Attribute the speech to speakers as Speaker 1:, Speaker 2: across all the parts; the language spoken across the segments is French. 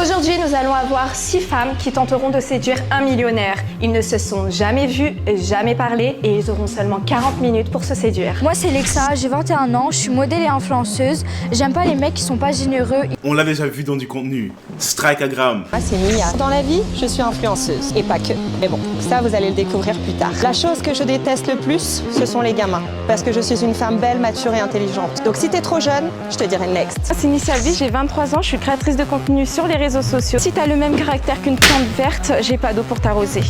Speaker 1: Aujourd'hui, nous allons avoir 6 femmes qui tenteront de séduire un millionnaire. Ils ne se sont jamais vus, jamais parlé et ils auront seulement 40 minutes pour se séduire.
Speaker 2: Moi, c'est Lexa, j'ai 21 ans, je suis modèle et influenceuse. J'aime pas les mecs qui sont pas généreux.
Speaker 3: On l'a déjà vu dans du contenu. Strikeagram.
Speaker 4: Moi, c'est Mia. Dans la vie, je suis influenceuse. Et pas que. Mais bon, ça, vous allez le découvrir plus tard. La chose que je déteste le plus, ce sont les gamins. Parce que je suis une femme belle, mature et intelligente. Donc si t'es trop jeune, je te dirais next.
Speaker 5: C'est Initial V, j'ai 23 ans, je suis créatrice de contenu sur les réseaux sociaux. Si t'as le même caractère qu'une plante verte, j'ai pas d'eau pour t'arroser.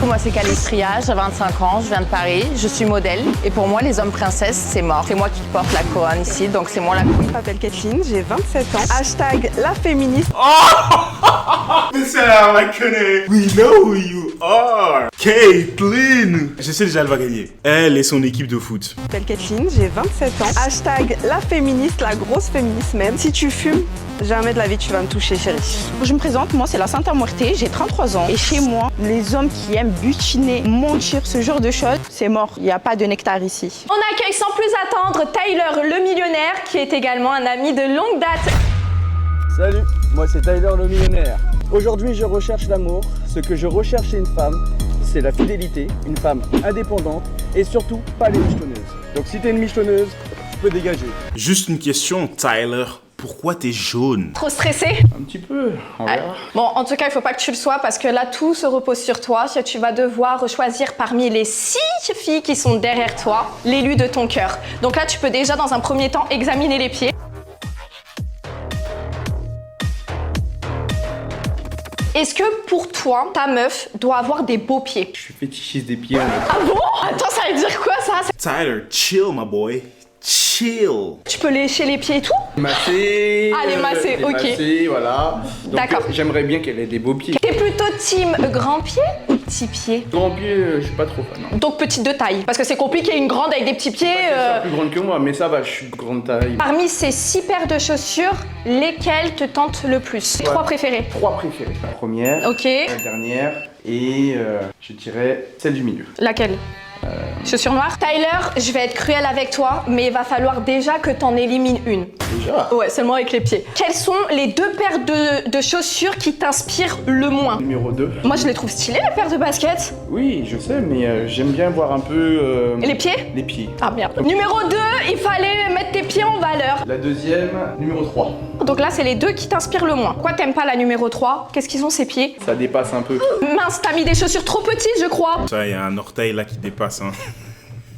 Speaker 6: Moi, c'est Calistria, j'ai 25 ans, je viens de Paris, je suis modèle. Et pour moi, les hommes princesses, c'est mort. C'est moi qui porte la couronne ici, donc c'est moi la queen.
Speaker 5: Je m'appelle Kathleen, j'ai 27 ans. Hashtag la féministe.
Speaker 3: Mais ça, on la connaît. We know who you are. Caitlyn. Je sais déjà, elle va gagner. Elle et son équipe de foot.
Speaker 5: Je m'appelle Kathleen, j'ai 27 ans. Hashtag la féministe, la grosse féministe même. Si tu fumes, jamais de la vie tu vas me toucher, chérie.
Speaker 7: Je me présente, moi c'est la Santa Muerte, j'ai 33 ans. Et chez moi, les hommes qui aiment butiner, mentir, ce genre de choses, c'est mort. Il n'y a pas de nectar ici.
Speaker 1: On accueille sans plus attendre Tyler le millionnaire qui est également un ami de longue date.
Speaker 8: Salut, moi c'est Tyler le millionnaire. Aujourd'hui je recherche l'amour. Ce que je recherche chez une femme, c'est la fidélité, une femme indépendante et surtout pas les michetonneuses. Donc si t'es une michetonneuse, tu peux dégager.
Speaker 3: Juste une question, Tyler. Pourquoi t'es jaune?
Speaker 1: Trop stressé?
Speaker 8: Un petit peu, on verra.
Speaker 1: Bon, en tout cas, il faut pas que tu le sois parce que là, tout se repose sur toi. Tu vas devoir choisir parmi les 6 filles qui sont derrière toi, l'élu de ton cœur. Donc là, tu peux déjà, dans un premier temps, examiner les pieds. Est-ce que pour toi, ta meuf doit avoir des beaux pieds?
Speaker 8: Je suis fétichiste des pieds.
Speaker 1: Ah bon? Attends, ça veut dire quoi ça?
Speaker 3: Tyler, chill, my boy. Chill.
Speaker 1: Tu peux lécher les pieds et tout?
Speaker 8: Massé.
Speaker 1: Allez, massé, ok.
Speaker 8: Massé, voilà. Donc,
Speaker 1: D'accord.
Speaker 8: J'aimerais bien qu'elle ait des beaux pieds.
Speaker 1: T'es plutôt team grand pied ou petit pied?
Speaker 8: Grand pied, je suis pas trop fan. Non.
Speaker 1: Donc petite de taille. Parce que c'est compliqué, une grande avec des petits pieds.
Speaker 8: Elle est plus grande que moi, mais ça va, je suis de grande taille.
Speaker 1: Parmi ces 6 paires de chaussures, lesquelles te tentent le plus? 3 préférées.
Speaker 8: 3 préférées. La première,
Speaker 1: Ok.
Speaker 8: la dernière et je dirais celle du milieu.
Speaker 1: Laquelle? Chaussures noires. Tyler, je vais être cruelle avec toi, mais il va falloir déjà que t'en élimines une.
Speaker 8: Déjà?
Speaker 1: Ouais, seulement avec les pieds. Quelles sont les 2 paires de chaussures qui t'inspirent le moins?
Speaker 8: Numéro 2.
Speaker 1: Moi, je les trouve stylées, les paires de baskets.
Speaker 8: Oui, je sais, mais j'aime bien voir un peu...
Speaker 1: Et les pieds?
Speaker 8: Les pieds.
Speaker 1: Ah merde. Numéro 2, il fallait mettre tes pieds en valeur.
Speaker 8: La deuxième, numéro 3.
Speaker 1: Donc là, c'est les 2 qui t'inspirent le moins. Pourquoi t'aimes pas la numéro 3? Qu'est-ce qu'ils ont ces pieds?
Speaker 8: Ça dépasse un peu.
Speaker 1: Mince, t'as mis des chaussures trop petites, je crois.
Speaker 3: Ça, il y a un orteil là qui dépasse, hein.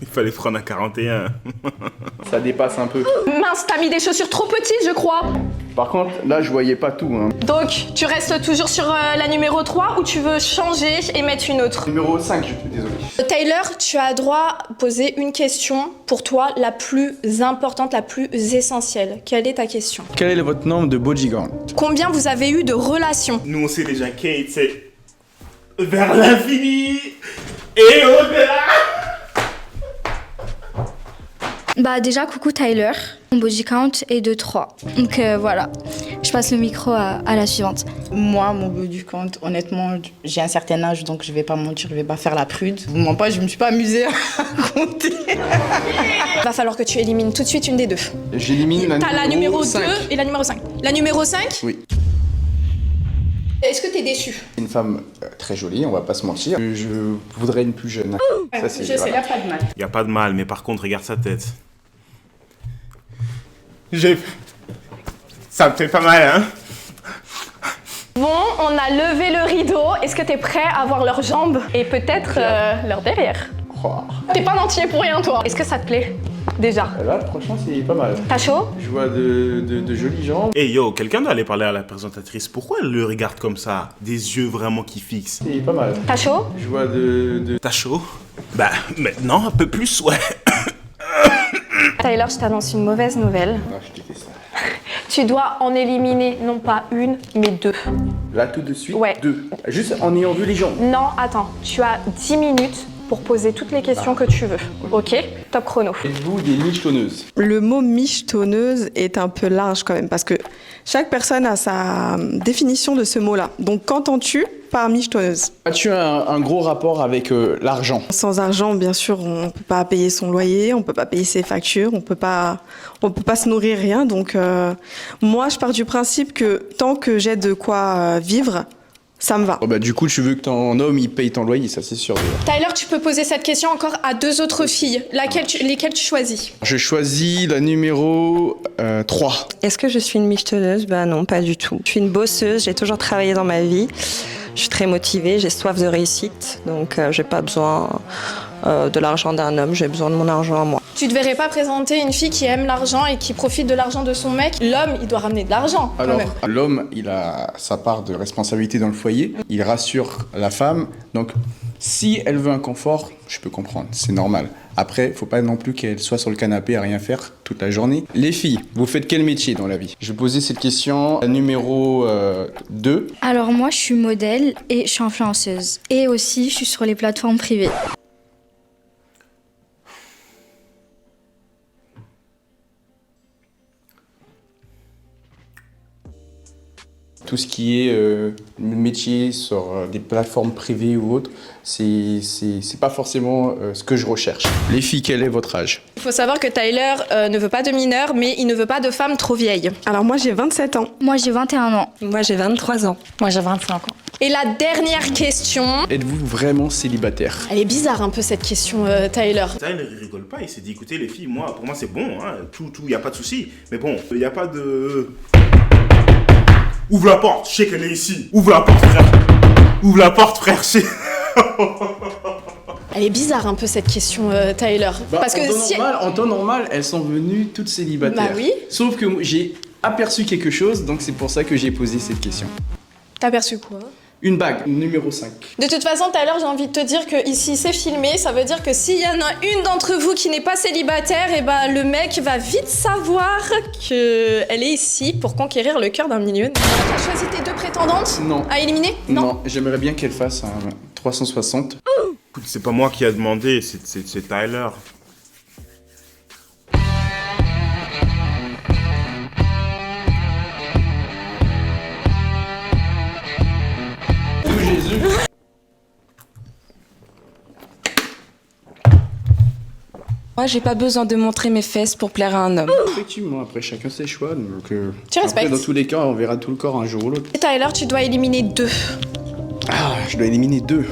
Speaker 3: Il fallait prendre un 41.
Speaker 8: Ça dépasse un peu.
Speaker 1: Mince, t'as mis des chaussures trop petites, je crois.
Speaker 8: Par contre, là, je voyais pas tout. Hein.
Speaker 1: Donc, tu restes toujours sur la numéro 3 ou tu veux changer et mettre une autre?
Speaker 8: Numéro 5, je suis désolé.
Speaker 1: Tyler, tu as droit à poser une question pour toi, la plus importante, la plus essentielle. Quelle est ta question?
Speaker 8: Quel est votre nombre de bodyguards?
Speaker 1: Combien vous avez eu de relations?
Speaker 3: Nous, on sait déjà, Kate, c'est vers l'infini et au-delà.
Speaker 2: Bah déjà, coucou Tyler. Mon body count est de 3. Donc voilà, je passe le micro à la suivante.
Speaker 7: Moi, mon body count, honnêtement, j'ai un certain âge, donc je vais pas mentir, je vais pas faire la prude. Vous m'en pas, je me suis pas amusée à compter.
Speaker 1: Va falloir que tu élimines tout de suite une des 2.
Speaker 8: J'élimine la
Speaker 1: T'as la numéro 2
Speaker 8: 5.
Speaker 1: et la numéro 5. La numéro 5?
Speaker 8: Oui.
Speaker 1: Est-ce que t'es déçu?
Speaker 8: Une femme très jolie, on va pas se mentir. Je voudrais une plus jeune. Ça, c'est,
Speaker 1: Je sais,
Speaker 8: voilà.
Speaker 1: là, pas de mal.
Speaker 3: Y a pas de mal, mais par contre, regarde sa tête. Ça me fait pas mal, hein.
Speaker 1: Bon, on a levé le rideau. Est-ce que t'es prêt à voir leurs jambes et peut-être leur derrière?
Speaker 8: Oh.
Speaker 1: T'es pas entier pour rien, toi. Est-ce que ça te plaît? Déjà.
Speaker 8: Là, franchement, c'est pas mal.
Speaker 1: T'as chaud?
Speaker 8: Je vois de jolies jambes.
Speaker 3: Hey yo, quelqu'un doit aller parler à la présentatrice. Pourquoi elle le regarde comme ça? Des yeux vraiment qui fixent.
Speaker 8: C'est pas mal.
Speaker 1: T'as chaud?
Speaker 8: Je vois de...
Speaker 3: T'as chaud? Bah, maintenant, un peu plus, ouais.
Speaker 1: Tyler, je t'annonce une mauvaise nouvelle.
Speaker 8: Ah, je déteste ça.
Speaker 1: Tu dois en éliminer non pas une, mais 2.
Speaker 8: Là, tout de suite,
Speaker 1: Ouais.
Speaker 8: 2. Juste en ayant vu les jambes.
Speaker 1: Non, attends. Tu as 10 minutes pour poser toutes les questions que tu veux. Ok? Top chrono.
Speaker 8: Êtes-vous des michetonneuses?
Speaker 5: Le mot michetonneuse est un peu large quand même parce que chaque personne a sa définition de ce mot-là. Donc qu'entends-tu par michetonneuse.
Speaker 8: As-tu un gros rapport avec l'argent?
Speaker 5: Sans argent, bien sûr, on peut pas payer son loyer, on peut pas payer ses factures, on peut pas se nourrir, rien. Donc, moi, je pars du principe que tant que j'ai de quoi vivre, ça me va.
Speaker 8: Oh bah, du coup, tu veux que ton homme il paye ton loyer, ça c'est sûr. Déjà.
Speaker 1: Tyler, tu peux poser cette question encore à 2 autres filles. Lesquelles tu choisis?
Speaker 8: Je choisis la numéro 3.
Speaker 4: Est-ce que je suis une michetonneuse? Ben non, pas du tout. Je suis une bosseuse, j'ai toujours travaillé dans ma vie. Je suis très motivée, j'ai soif de réussite, donc j'ai pas besoin de l'argent d'un homme, j'ai besoin de mon argent à moi.
Speaker 1: Tu devrais pas présenter une fille qui aime l'argent et qui profite de l'argent de son mec. L'homme, il doit ramener de l'argent.
Speaker 8: Alors, l'homme, il a sa part de responsabilité dans le foyer, il rassure la femme, donc si elle veut un confort, je peux comprendre, c'est normal. Après, faut pas non plus qu'elle soit sur le canapé à rien faire toute la journée. Les filles, vous faites quel métier dans la vie? Je vais poser cette question à numéro 2.
Speaker 2: Alors moi, je suis modèle et je suis influenceuse. Et aussi, je suis sur les plateformes privées.
Speaker 8: Tout ce qui est métier sur des plateformes privées ou autres, c'est pas forcément ce que je recherche. Les filles, quel est votre âge?
Speaker 1: Il faut savoir que Tyler ne veut pas de mineurs, mais il ne veut pas de femmes trop vieilles.
Speaker 5: Alors, moi, j'ai 27 ans.
Speaker 2: Moi, j'ai 21 ans.
Speaker 4: Moi j'ai 23 ans.
Speaker 6: Moi, j'ai 25 ans.
Speaker 1: Et la dernière question...
Speaker 8: Êtes-vous vraiment célibataire?
Speaker 1: Elle est bizarre un peu cette question, Tyler.
Speaker 3: Tyler, il rigole pas, il s'est dit, écoutez les filles, pour moi c'est bon, hein, y a pas de souci. Mais bon, y a pas de... Ouvre la porte, je sais qu'elle est ici. Ouvre la porte, frère. Ouvre la porte, frère.
Speaker 1: Elle est bizarre un peu cette question, Tyler. Parce que
Speaker 8: en temps normal, elles sont venues toutes célibataires.
Speaker 1: Bah oui.
Speaker 8: Sauf que j'ai aperçu quelque chose, donc c'est pour ça que j'ai posé cette question.
Speaker 1: T'as aperçu quoi?
Speaker 8: Une bague, numéro 5.
Speaker 1: De toute façon, Tyler, j'ai envie de te dire que ici c'est filmé, ça veut dire que s'il y en a une d'entre vous qui n'est pas célibataire, et ben le mec va vite savoir qu'elle est ici pour conquérir le cœur d'un millionnaire. Tu as choisi tes 2 prétendantes?
Speaker 8: Non.
Speaker 1: À éliminer?
Speaker 8: Non, j'aimerais bien qu'elle fasse un 360.
Speaker 3: Écoute, c'est pas moi qui a demandé, c'est Tyler.
Speaker 9: Moi, j'ai pas besoin de montrer mes fesses pour plaire à un homme.
Speaker 8: Effectivement, après chacun ses choix. Donc,
Speaker 1: Tu respectes.
Speaker 8: après, dans tous les cas, on verra tout le corps un jour ou l'autre.
Speaker 1: Et Tyler, tu dois éliminer 2.
Speaker 8: Ah, je dois éliminer 2.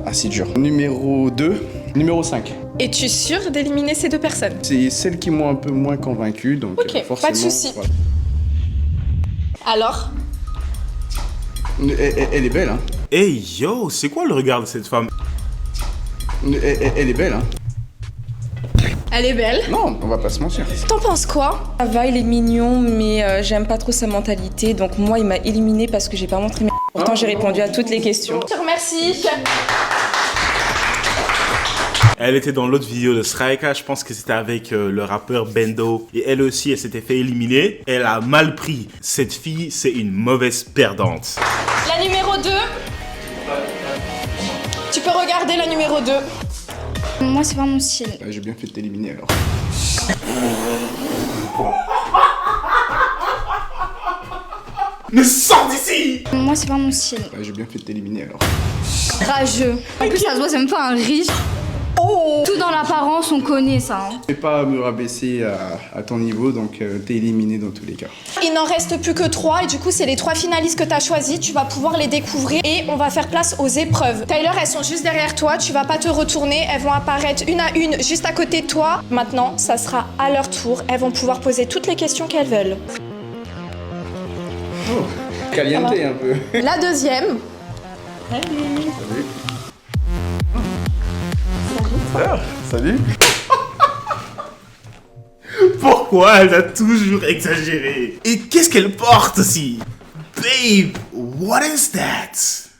Speaker 8: Ah, c'est dur. Numéro 2, numéro 5.
Speaker 1: Es-tu sûr d'éliminer ces 2 personnes?
Speaker 8: C'est celles qui m'ont un peu moins convaincu, donc
Speaker 1: Ok,
Speaker 8: forcément...
Speaker 1: pas de souci.
Speaker 8: Voilà.
Speaker 1: Alors?
Speaker 8: Elle est belle, hein.
Speaker 3: Hey yo, c'est quoi le regard de cette femme?
Speaker 8: Elle est belle, hein.
Speaker 1: Elle est belle.
Speaker 8: Non, on va pas se mentir.
Speaker 1: T'en penses quoi?
Speaker 9: Ça va, il est mignon, mais j'aime pas trop sa mentalité. Donc moi, il m'a éliminé parce que j'ai pas montré mes... Pourtant, j'ai répondu à toutes les questions.
Speaker 1: Je te remercie.
Speaker 3: Elle était dans l'autre vidéo de Sraika, je pense que c'était avec le rappeur Bendo. Et elle aussi, elle s'était fait éliminer. Elle a mal pris. Cette fille, c'est une mauvaise perdante.
Speaker 1: La numéro 2. Tu peux regarder la numéro 2.
Speaker 2: Moi, c'est pas mon style.
Speaker 8: J'ai bien fait de t'éliminer alors.
Speaker 3: Mais sors d'ici!
Speaker 2: Moi, c'est pas mon style.
Speaker 8: J'ai bien fait de t'éliminer alors.
Speaker 2: Rageux. En plus, ça se voit, c'est même pas un riche. Oh! Tout dans l'apparence, on connaît ça. Hein.
Speaker 8: Je vais pas me rabaisser à ton niveau, donc t'es éliminé dans tous les cas.
Speaker 1: Il n'en reste plus que 3 et du coup, c'est les 3 finalistes que tu as choisis. Tu vas pouvoir les découvrir et on va faire place aux épreuves. Tyler, elles sont juste derrière toi. Tu vas pas te retourner. Elles vont apparaître une à une juste à côté de toi. Maintenant, ça sera à leur tour. Elles vont pouvoir poser toutes les questions qu'elles veulent.
Speaker 8: Oh, caliente un peu.
Speaker 1: La deuxième.
Speaker 8: Salut. Salut.
Speaker 3: Pourquoi elle a toujours exagéré? Et qu'est-ce qu'elle porte aussi? Babe, what is that?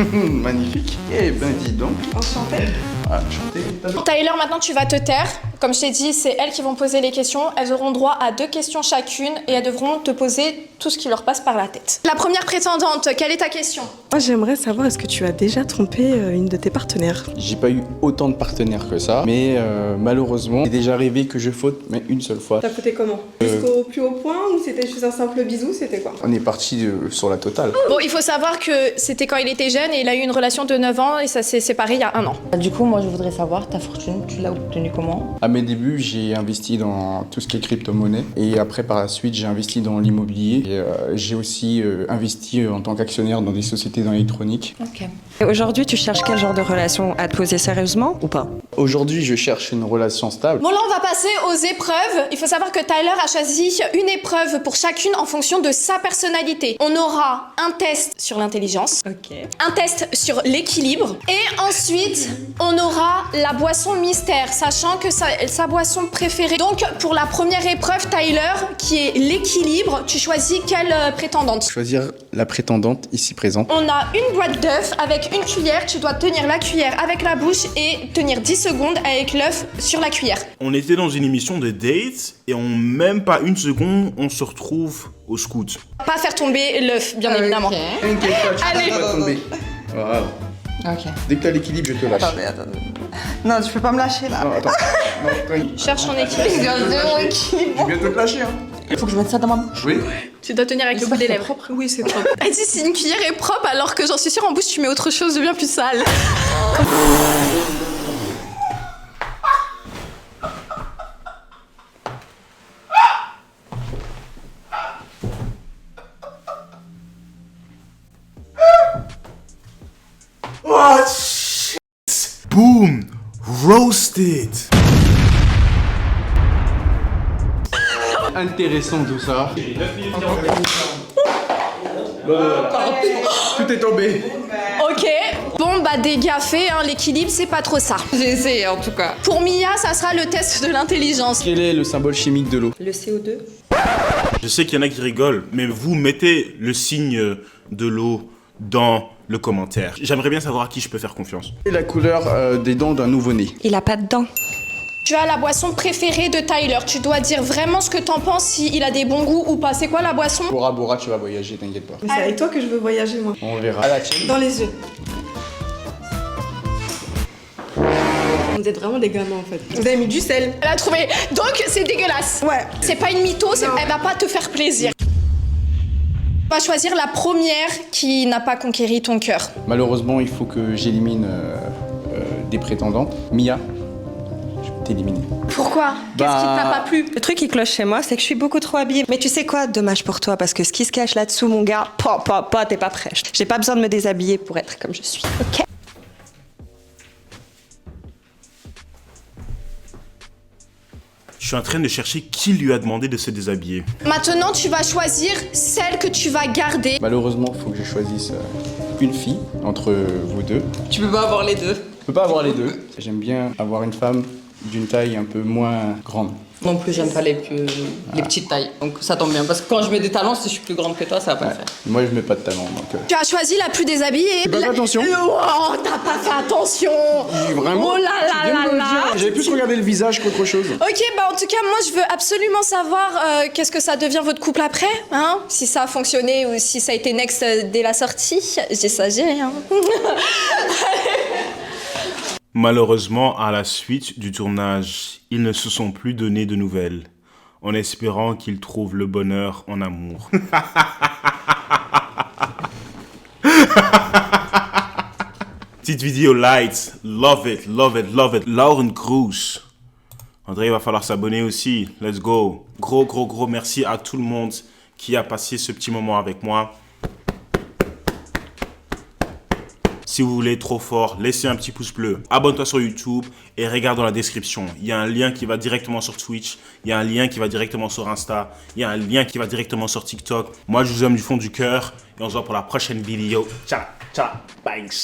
Speaker 8: Magnifique. Eh ben dis donc.
Speaker 5: Enchantée.
Speaker 8: Ah, enchanté.
Speaker 1: Tyler, maintenant tu vas te taire. Comme je t'ai dit, c'est elles qui vont poser les questions. Elles auront droit à 2 questions chacune et elles devront te poser tout ce qui leur passe par la tête. La première prétendante, quelle est ta question?
Speaker 5: Moi, j'aimerais savoir, est-ce que tu as déjà trompé une de tes partenaires?
Speaker 10: J'ai pas eu autant de partenaires que ça, mais malheureusement, c'est déjà arrivé que je faute, mais une seule fois.
Speaker 5: T'as fauté comment? Jusqu'au plus haut point ou c'était juste un simple bisou? C'était quoi?
Speaker 10: On est parti sur la totale.
Speaker 1: Bon, il faut savoir que c'était quand il était jeune et il a eu une relation de 9 ans et ça s'est séparé il y a 1 an.
Speaker 6: Du coup, moi, je voudrais savoir, ta fortune, tu l'as obtenue comment?
Speaker 10: À mes débuts, j'ai investi dans tout ce qui est crypto-monnaie et après, par la suite, j'ai investi dans l'immobilier et j'ai aussi investi en tant qu'actionnaire dans des sociétés dans l'électronique.
Speaker 6: Ok.
Speaker 4: Et aujourd'hui, tu cherches quel genre de relation? À te poser sérieusement ou pas?
Speaker 10: Aujourd'hui, je cherche une relation stable.
Speaker 1: Bon, là, on va passer aux épreuves. Il faut savoir que Tyler a choisi une épreuve pour chacune en fonction de sa personnalité. On aura un test sur l'intelligence, un test sur l'équilibre et ensuite, on aura la boisson mystère, sachant que sa boisson préférée. Donc, pour la première épreuve, Tyler, qui est l'équilibre, tu choisis quelle prétendante?
Speaker 10: Choisir la prétendante ici présente.
Speaker 1: On a une boîte d'œufs avec une cuillère. Tu dois tenir la cuillère avec la bouche et tenir 10 secondes avec l'œuf sur la cuillère.
Speaker 3: On était dans une émission de date et en même pas 1 seconde, on se retrouve au scout.
Speaker 1: Pas faire tomber l'œuf, bien évidemment.
Speaker 10: T'inquiète pas, tu vas pas tomber. Voilà.
Speaker 6: Ok.
Speaker 10: Dès que t'as l'équilibre, je te lâche.
Speaker 6: Attendez. Non, tu peux pas me lâcher là.
Speaker 10: Non, attends. Non, attends.
Speaker 1: Cherche ton équilibre.
Speaker 10: Je viens de te lâcher, hein.
Speaker 6: Il faut que je mette ça dans ma bouche.
Speaker 10: Oui.
Speaker 1: Tu dois tenir avec le bout des lèvres. Oui, c'est propre. Elle dit si une cuillère est propre, alors que j'en suis sûre en bouche tu mets autre chose de bien plus sale.
Speaker 3: Oh shit! Boom! Roasted!
Speaker 10: Intéressant tout ça. Tout est tombé.
Speaker 1: Ok. Bon, bah dégâts faits, hein, l'équilibre c'est pas trop ça.
Speaker 6: J'ai essayé en tout cas.
Speaker 1: Pour Mia, ça sera le test de l'intelligence.
Speaker 10: Quel est le symbole chimique de l'eau?
Speaker 9: Le CO2.
Speaker 3: Je sais qu'il y en a qui rigolent, mais vous mettez le signe de l'eau dans le commentaire. J'aimerais bien savoir à qui je peux faire confiance.
Speaker 10: Et la couleur des dents d'un nouveau-né.
Speaker 4: Il a pas de dents.
Speaker 1: Tu as la boisson préférée de Tyler. Tu dois dire vraiment ce que t'en penses, s'il a des bons goûts ou pas. C'est quoi la boisson?
Speaker 10: Bora Bora, tu vas voyager, t'inquiète pas.
Speaker 5: Mais c'est avec toi que je veux voyager, moi.
Speaker 10: On verra. À la tienne.
Speaker 5: Dans les yeux. Vous êtes vraiment des gamins en fait. Vous avez mis du sel.
Speaker 1: Elle a trouvé. Donc c'est dégueulasse.
Speaker 5: Ouais.
Speaker 1: C'est pas une mytho, elle va pas te faire plaisir. On va choisir la première qui n'a pas conquéri ton cœur.
Speaker 10: Malheureusement, il faut que j'élimine des prétendantes. Mia, je vais t'éliminer.
Speaker 1: Pourquoi? Qu'est-ce qui t'a pas plu?
Speaker 4: Le truc qui cloche chez moi, c'est que je suis beaucoup trop habillée. Mais tu sais quoi? Dommage pour toi, parce que ce qui se cache là-dessous, mon gars, t'es pas prêt. J'ai pas besoin de me déshabiller pour être comme je suis. Ok?
Speaker 3: Je suis en train de chercher qui lui a demandé de se déshabiller.
Speaker 1: Maintenant, tu vas choisir celle que tu vas garder.
Speaker 10: Malheureusement, il faut que je choisisse une fille entre vous deux.
Speaker 6: Tu peux pas avoir les deux.
Speaker 10: Je peux pas avoir les deux. J'aime bien avoir une femme d'une taille un peu moins grande.
Speaker 6: Non plus, j'aime pas les petites tailles. Donc ça tombe bien. Parce que quand je mets des talons, si je suis plus grande que toi, ça va pas le faire.
Speaker 10: Moi, je mets pas de talons, donc...
Speaker 1: Tu as choisi la plus déshabillée.
Speaker 10: J'ai pas fait attention.
Speaker 1: Oh, t'as pas fait attention.
Speaker 10: Vraiment?
Speaker 1: Oh là là là là.
Speaker 10: J'avais plus regardé le visage qu'autre chose.
Speaker 1: Ok, bah en tout cas, moi je veux absolument savoir qu'est-ce que ça devient votre couple après, hein? Si ça a fonctionné ou si ça a été next dès la sortie. J'ai rien.
Speaker 3: Malheureusement, à la suite du tournage, ils ne se sont plus donné de nouvelles, en espérant qu'ils trouvent le bonheur en amour. Petite vidéo light, love it, love it, love it. Lauren Cruz. André, il va falloir s'abonner aussi. Let's go. Gros merci à tout le monde qui a passé ce petit moment avec moi. Si vous voulez trop fort, laissez un petit pouce bleu. Abonne-toi sur YouTube et regarde dans la description. Il y a un lien qui va directement sur Twitch. Il y a un lien qui va directement sur Insta. Il y a un lien qui va directement sur TikTok. Moi, je vous aime du fond du cœur et on se voit pour la prochaine vidéo. Ciao, ciao, thanks.